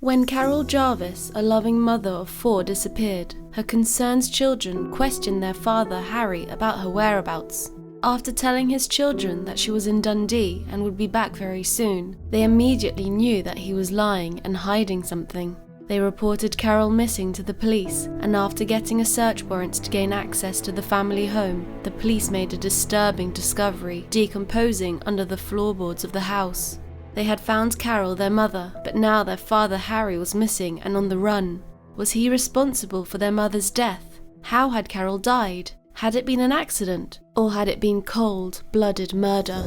When Carol Jarvis, a loving mother of 4, disappeared, her concerned children questioned their father Harry about her whereabouts. After telling his children that she was in Dundee and would be back very soon, they immediately knew that he was lying and hiding something. They reported Carol missing to the police, and after getting a search warrant to gain access to the family home, the police made a disturbing discovery, decomposing under the floorboards of the house. They had found Carol, their mother, but now their father Harry was missing and on the run. Was he responsible for their mother's death? How had Carol died? Had it been an accident? Or had it been cold-blooded murder?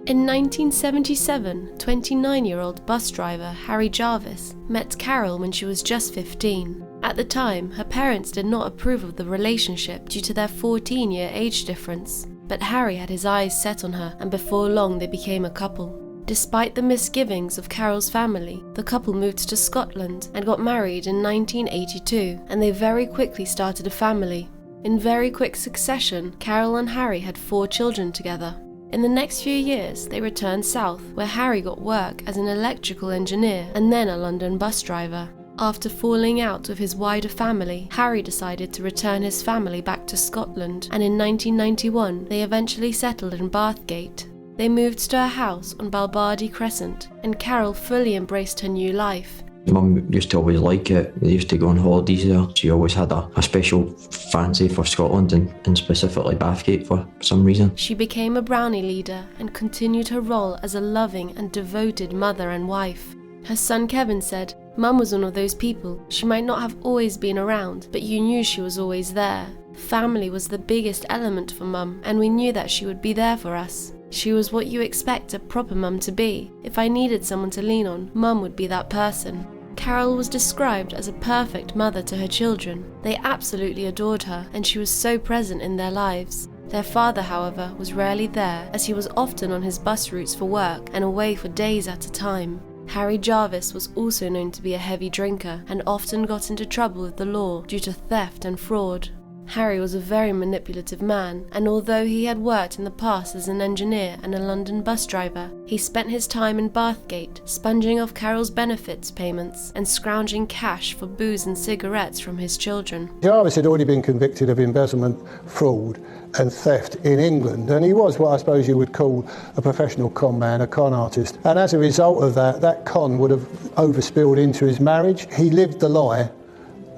In 1977, 29-year-old bus driver Harry Jarvis met Carol when she was just 15. At the time, her parents did not approve of the relationship due to their 14-year age difference, but Harry had his eyes set on her, and before long they became a couple. Despite the misgivings of Carol's family, the couple moved to Scotland and got married in 1982, and they very quickly started a family. In very quick succession, Carol and Harry had 4 children together. In the next few years, they returned south, where Harry got work as an electrical engineer and then a London bus driver. After falling out with his wider family, Harry decided to return his family back to Scotland, and in 1991, they eventually settled in Bathgate. They moved to a house on Balbardy Crescent, and Carol fully embraced her new life. Mum used to always like it. They used to go on holidays there. She always had a special fancy for Scotland and specifically Bathgate for some reason. She became a Brownie leader and continued her role as a loving and devoted mother and wife. Her son Kevin said, "Mum was one of those people. She might not have always been around, but you knew she was always there. Family was the biggest element for Mum, and we knew that she would be there for us. She was what you expect a proper mum to be. If I needed someone to lean on, Mum would be that person." Carol was described as a perfect mother to her children. They absolutely adored her, and she was so present in their lives. Their father, however, was rarely there, as he was often on his bus routes for work and away for days at a time. Harry Jarvis was also known to be a heavy drinker and often got into trouble with the law due to theft and fraud. Harry was a very manipulative man, and although he had worked in the past as an engineer and a London bus driver, he spent his time in Bathgate, sponging off Carol's benefits payments and scrounging cash for booze and cigarettes from his children. Jarvis had already been convicted of embezzlement, fraud and theft in England, and he was what I suppose you would call a professional con man, a con artist. And as a result of that con would have overspilled into his marriage. He lived the lie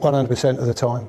100% of the time.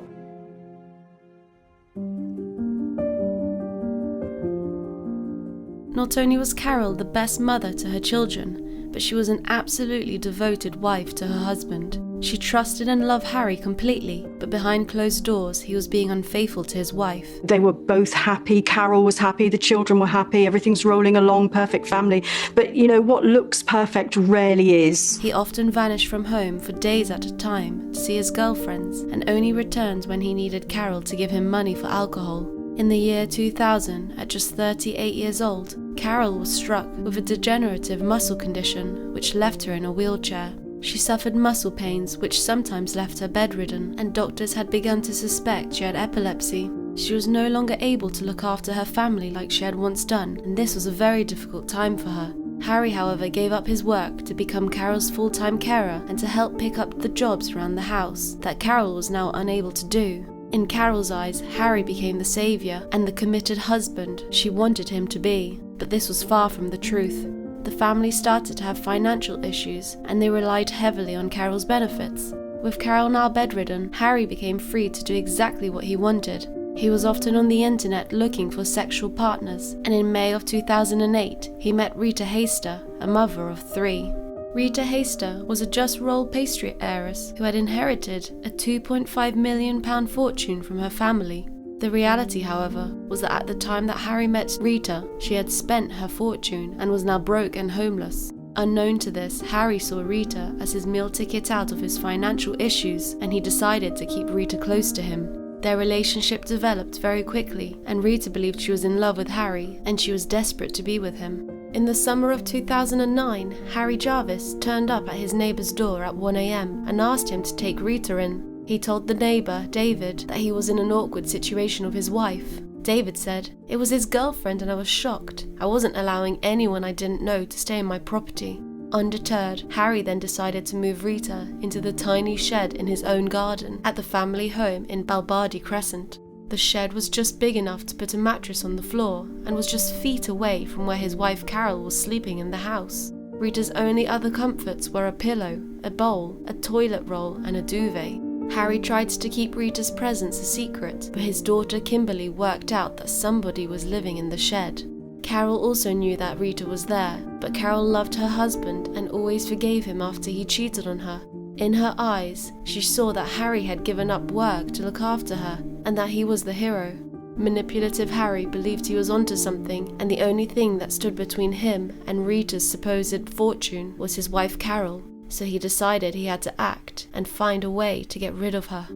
Not only was Carol the best mother to her children, but she was an absolutely devoted wife to her husband. She trusted and loved Harry completely, but behind closed doors, he was being unfaithful to his wife. They were both happy. Carol was happy. The children were happy. Everything's rolling along, perfect family. But, what looks perfect rarely is. He often vanished from home for days at a time to see his girlfriends, and only returned when he needed Carol to give him money for alcohol. In the year 2000, at just 38 years old, Carol was struck with a degenerative muscle condition which left her in a wheelchair. She suffered muscle pains which sometimes left her bedridden, and doctors had begun to suspect she had epilepsy. She was no longer able to look after her family like she had once done, and this was a very difficult time for her. Harry, however, gave up his work to become Carol's full-time carer and to help pick up the jobs around the house that Carol was now unable to do. In Carol's eyes, Harry became the saviour and the committed husband she wanted him to be, but this was far from the truth. The family started to have financial issues, and they relied heavily on Carol's benefits. With Carol now bedridden, Harry became free to do exactly what he wanted. He was often on the internet looking for sexual partners, and in May of 2008, he met Rita Hayster, a mother of 3. Rita Hayster was a Just Roll pastry heiress who had inherited a £2.5 million fortune from her family. The reality, however, was that at the time that Harry met Rita, she had spent her fortune and was now broke and homeless. Unknown to this, Harry saw Rita as his meal ticket out of his financial issues, and he decided to keep Rita close to him. Their relationship developed very quickly, and Rita believed she was in love with Harry, and she was desperate to be with him. In the summer of 2009, Harry Jarvis turned up at his neighbour's door at 1 a.m. and asked him to take Rita in. He told the neighbour, David, that he was in an awkward situation with his wife. David said, "It was his girlfriend and I was shocked. I wasn't allowing anyone I didn't know to stay in my property." Undeterred, Harry then decided to move Rita into the tiny shed in his own garden at the family home in Balbardi Crescent. The shed was just big enough to put a mattress on the floor and was just feet away from where his wife Carol was sleeping in the house. Rita's only other comforts were a pillow, a bowl, a toilet roll, and a duvet. Harry tried to keep Rita's presence a secret, but his daughter Kimberly worked out that somebody was living in the shed. Carol also knew that Rita was there, but Carol loved her husband and always forgave him after he cheated on her. In her eyes, she saw that Harry had given up work to look after her, and that he was the hero. Manipulative Harry believed he was onto something, and the only thing that stood between him and Rita's supposed fortune was his wife Carol, so he decided he had to act and find a way to get rid of her.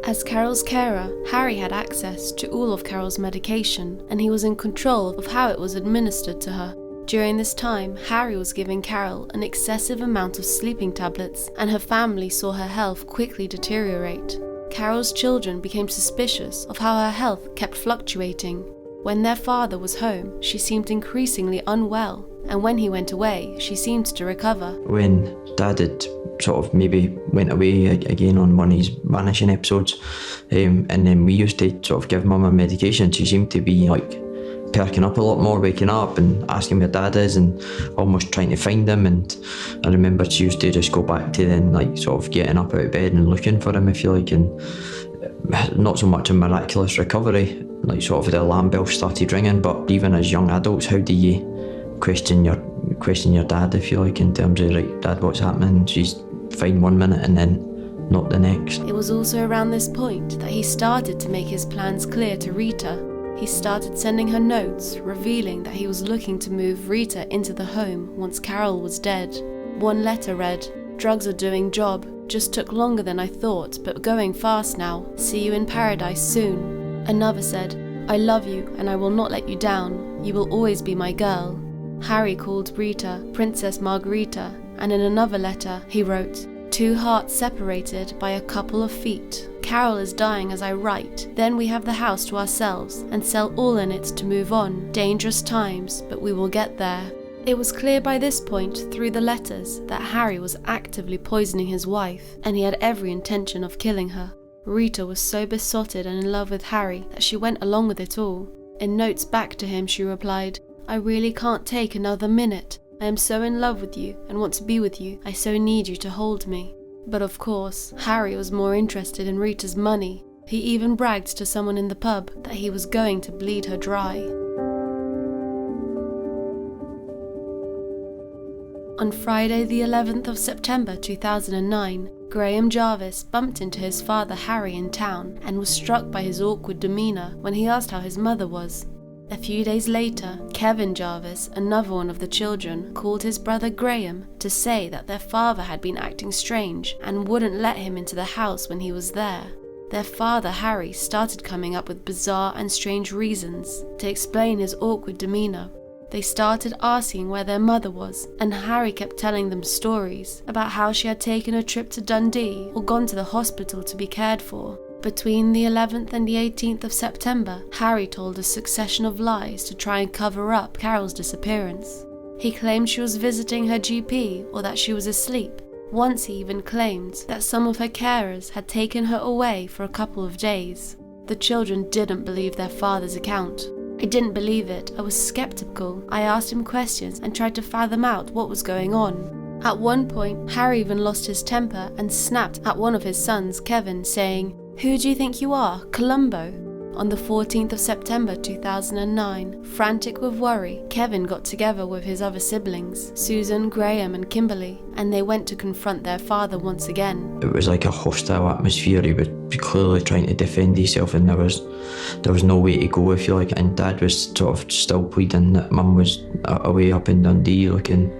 As Carol's carer, Harry had access to all of Carol's medication, and he was in control of how it was administered to her. During this time, Harry was giving Carol an excessive amount of sleeping tablets, and her family saw her health quickly deteriorate. Carol's children became suspicious of how her health kept fluctuating. When their father was home, she seemed increasingly unwell, and when he went away, she seemed to recover. When Dad had sort of maybe went away again on one of his vanishing episodes, and then we used to sort of give Mum a medication, she seemed to be like perking up a lot more, waking up and asking where Dad is and almost trying to find him. And I remember she used to just go back to then like sort of getting up out of bed and looking for him, if you like, and not so much a miraculous recovery, like sort of the alarm bell started ringing. But even as young adults, how do you question your dad, if you like, in terms of, right, Dad, what's happening? She's fine one minute and then not the next. It was also around this point that he started to make his plans clear to Rita. He started sending her notes, revealing that he was looking to move Rita into the home once Carol was dead. One letter read, "Drugs are doing job, just took longer than I thought, but going fast now, see you in paradise soon." Another said, "I love you and I will not let you down, you will always be my girl." Harry called Rita Princess Margarita, and in another letter he wrote, "Two hearts separated by a couple of feet. Carol is dying as I write. Then we have the house to ourselves and sell all in it to move on. Dangerous times, but we will get there." It was clear by this point through the letters that Harry was actively poisoning his wife, and he had every intention of killing her. Rita was so besotted and in love with Harry that she went along with it all. In notes back to him she replied, "I really can't take another minute. I am so in love with you and want to be with you. I so need you to hold me." But of course, Harry was more interested in Rita's money. He even bragged to someone in the pub that he was going to bleed her dry. On Friday the 11th of September 2009, Graham Jarvis bumped into his father Harry in town and was struck by his awkward demeanour when he asked how his mother was. A few days later, Kevin Jarvis, another one of the children, called his brother Graham to say that their father had been acting strange and wouldn't let him into the house when he was there. Their father Harry started coming up with bizarre and strange reasons to explain his awkward demeanour. They started asking where their mother was, and Harry kept telling them stories about how she had taken a trip to Dundee or gone to the hospital to be cared for. Between the 11th and the 18th of September, Harry told a succession of lies to try and cover up Carol's disappearance. He claimed she was visiting her GP or that she was asleep. Once he even claimed that some of her carers had taken her away for a couple of days. The children didn't believe their father's account. I didn't believe it. I was skeptical. I asked him questions and tried to fathom out what was going on. At one point, Harry even lost his temper and snapped at one of his sons, Kevin, saying, "Who do you think you are, Columbo?" On the 14th of September 2009, frantic with worry, Kevin got together with his other siblings, Susan, Graham and Kimberly, and they went to confront their father once again. It was like a hostile atmosphere. He was clearly trying to defend himself, and there was no way to go, if you like. And Dad was sort of still pleading that Mum was away up in Dundee looking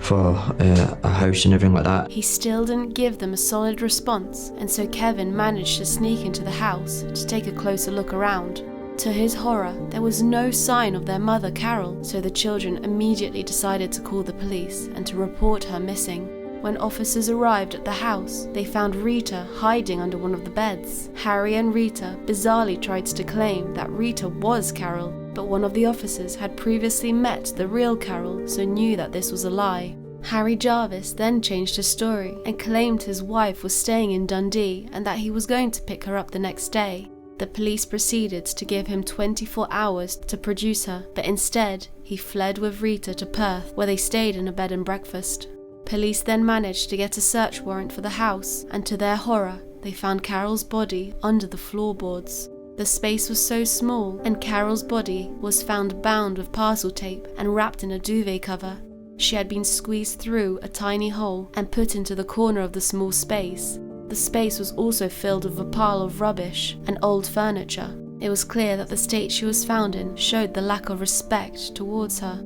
for a house and everything like that. He still didn't give them a solid response, and so Kevin managed to sneak into the house to take a closer look around. To his horror, there was no sign of their mother Carol, so the children immediately decided to call the police and to report her missing. When officers arrived at the house, they found Rita hiding under one of the beds. Harry and Rita bizarrely tried to claim that Rita was Carol, but one of the officers had previously met the real Carol, so knew that this was a lie. Harry Jarvis then changed his story and claimed his wife was staying in Dundee and that he was going to pick her up the next day. The police proceeded to give him 24 hours to produce her, but instead, he fled with Rita to Perth, where they stayed in a bed and breakfast. Police then managed to get a search warrant for the house, and to their horror, they found Carol's body under the floorboards. The space was so small, and Carol's body was found bound with parcel tape and wrapped in a duvet cover. She had been squeezed through a tiny hole and put into the corner of the small space. The space was also filled with a pile of rubbish and old furniture. It was clear that the state she was found in showed the lack of respect towards her.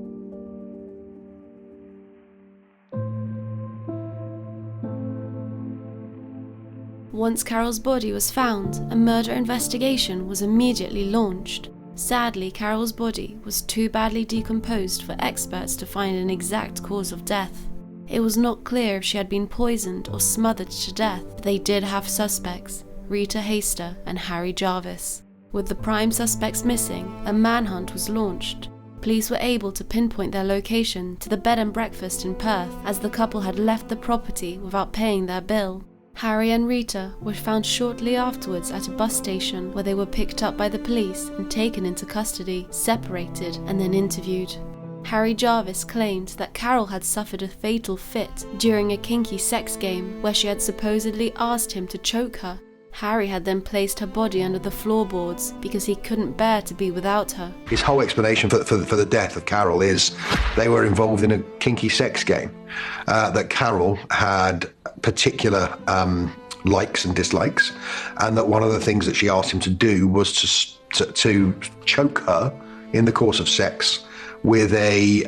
Once Carol's body was found, a murder investigation was immediately launched. Sadly, Carol's body was too badly decomposed for experts to find an exact cause of death. It was not clear if she had been poisoned or smothered to death, but they did have suspects, Rita Hayster and Harry Jarvis. With the prime suspects missing, a manhunt was launched. Police were able to pinpoint their location to the bed and breakfast in Perth, as the couple had left the property without paying their bill. Harry and Rita were found shortly afterwards at a bus station where they were picked up by the police and taken into custody, separated and then interviewed. Harry Jarvis claimed that Carol had suffered a fatal fit during a kinky sex game where she had supposedly asked him to choke her. Harry had then placed her body under the floorboards because he couldn't bear to be without her. His whole explanation for the death of Carol is they were involved in a kinky sex game, that Carol had particular likes and dislikes, and that one of the things that she asked him to do was to choke her in the course of sex with a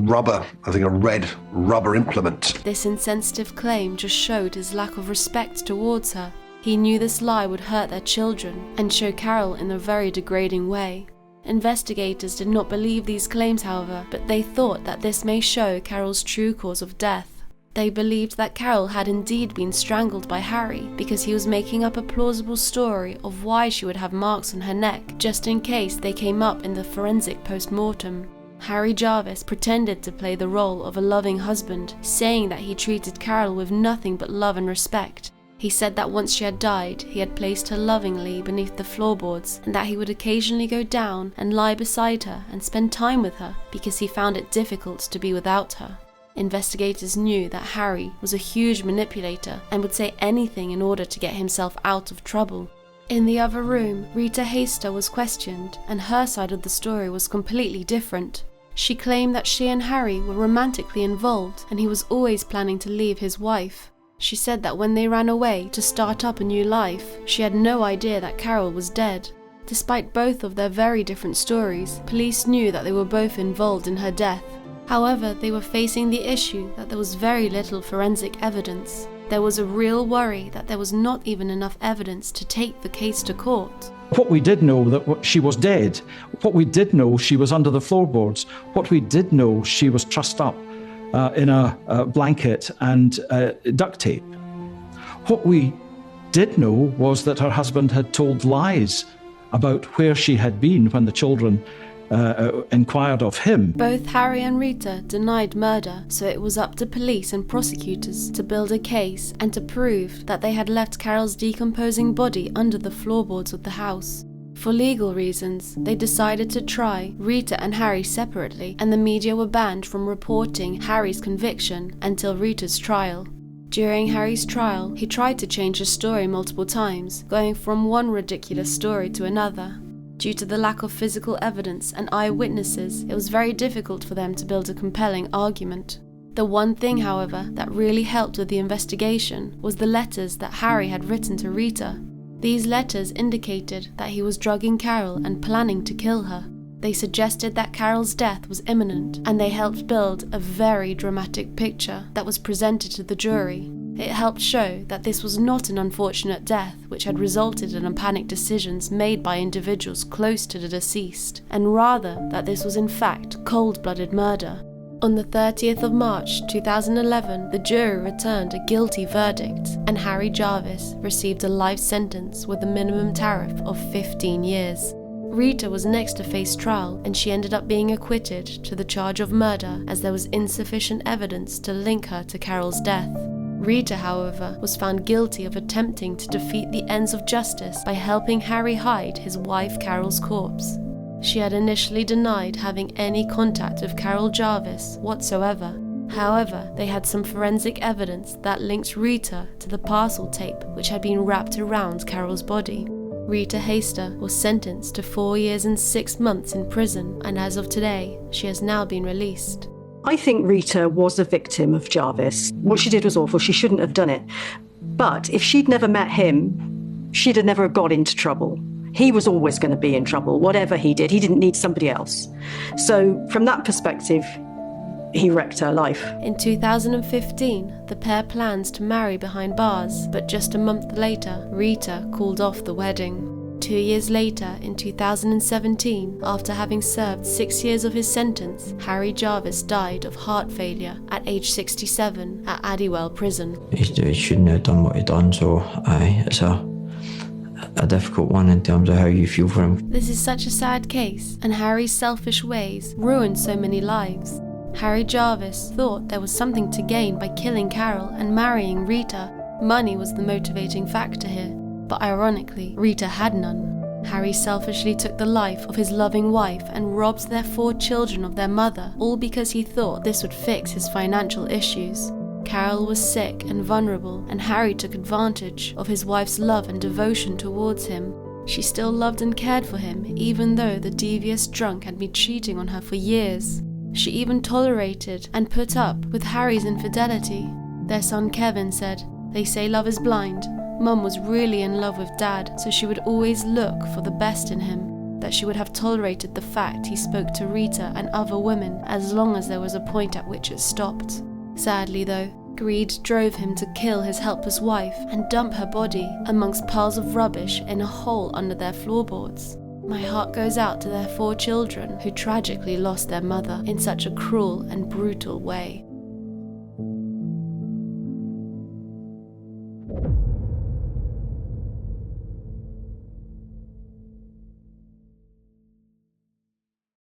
rubber, I think a red rubber implement. This insensitive claim just showed his lack of respect towards her. He knew this lie would hurt their children and show Carol in a very degrading way. Investigators did not believe these claims, however, but they thought that this may show Carol's true cause of death. They believed that Carol had indeed been strangled by Harry because he was making up a plausible story of why she would have marks on her neck, just in case they came up in the forensic post-mortem. Harry Jarvis pretended to play the role of a loving husband, saying that he treated Carol with nothing but love and respect. He said that once she had died, he had placed her lovingly beneath the floorboards and that he would occasionally go down and lie beside her and spend time with her because he found it difficult to be without her. Investigators knew that Harry was a huge manipulator and would say anything in order to get himself out of trouble. In the other room, Rita Hayster was questioned, and her side of the story was completely different. She claimed that she and Harry were romantically involved and he was always planning to leave his wife. She said that when they ran away to start up a new life, she had no idea that Carol was dead. Despite both of their very different stories, police knew that they were both involved in her death. However, they were facing the issue that there was very little forensic evidence. There was a real worry that there was not even enough evidence to take the case to court. What we did know that she was dead. What we did know she was under the floorboards. What we did know she was trussed up in a blanket and duct tape. What we did know was that her husband had told lies about where she had been when the children inquired of him. Both Harry and Rita denied murder, so it was up to police and prosecutors to build a case and to prove that they had left Carol's decomposing body under the floorboards of the house. For legal reasons, they decided to try Rita and Harry separately, and the media were banned from reporting Harry's conviction until Rita's trial. During Harry's trial, he tried to change his story multiple times, going from one ridiculous story to another. Due to the lack of physical evidence and eyewitnesses, it was very difficult for them to build a compelling argument. The one thing, however, that really helped with the investigation was the letters that Harry had written to Rita. These letters indicated that he was drugging Carol and planning to kill her. They suggested that Carol's death was imminent, and they helped build a very dramatic picture that was presented to the jury. It helped show that this was not an unfortunate death which had resulted in panicked decisions made by individuals close to the deceased, and rather that this was in fact cold-blooded murder. On the 30th of March 2011, the jury returned a guilty verdict, and Harry Jarvis received a life sentence with a minimum tariff of 15 years. Rita was next to face trial, and she ended up being acquitted to the charge of murder as there was insufficient evidence to link her to Carol's death. Rita, however, was found guilty of attempting to defeat the ends of justice by helping Harry hide his wife Carol's corpse. She had initially denied having any contact with Carol Jarvis whatsoever. However, they had some forensic evidence that linked Rita to the parcel tape which had been wrapped around Carol's body. Rita Hayster was sentenced to 4 years and 6 months in prison, and as of today, she has now been released. I think Rita was a victim of Jarvis. What she did was awful. She shouldn't have done it. But if she'd never met him, she'd have never got into trouble. He was always going to be in trouble. Whatever he did, he didn't need somebody else. So from that perspective, he wrecked her life. In 2015, the pair planned to marry behind bars, but just a month later, Rita called off the wedding. 2 years later, in 2017, after having served 6 years of his sentence, Harry Jarvis died of heart failure at age 67 at Addywell Prison. He shouldn't have done what he done, so it's a difficult one in terms of how you feel for him. This is such a sad case, and Harry's selfish ways ruined so many lives. Harry Jarvis thought there was something to gain by killing Carol and marrying Rita. Money was the motivating factor here, but ironically, Rita had none. Harry selfishly took the life of his loving wife and robbed their 4 children of their mother, all because he thought this would fix his financial issues. Carol was sick and vulnerable, and Harry took advantage of his wife's love and devotion towards him. She still loved and cared for him, even though the devious drunk had been cheating on her for years. She even tolerated and put up with Harry's infidelity. Their son Kevin said, "They say love is blind. Mum was really in love with Dad, so she would always look for the best in him, that she would have tolerated the fact he spoke to Rita and other women as long as there was a point at which it stopped." Sadly though, greed drove him to kill his helpless wife and dump her body amongst piles of rubbish in a hole under their floorboards. My heart goes out to their 4 children who tragically lost their mother in such a cruel and brutal way.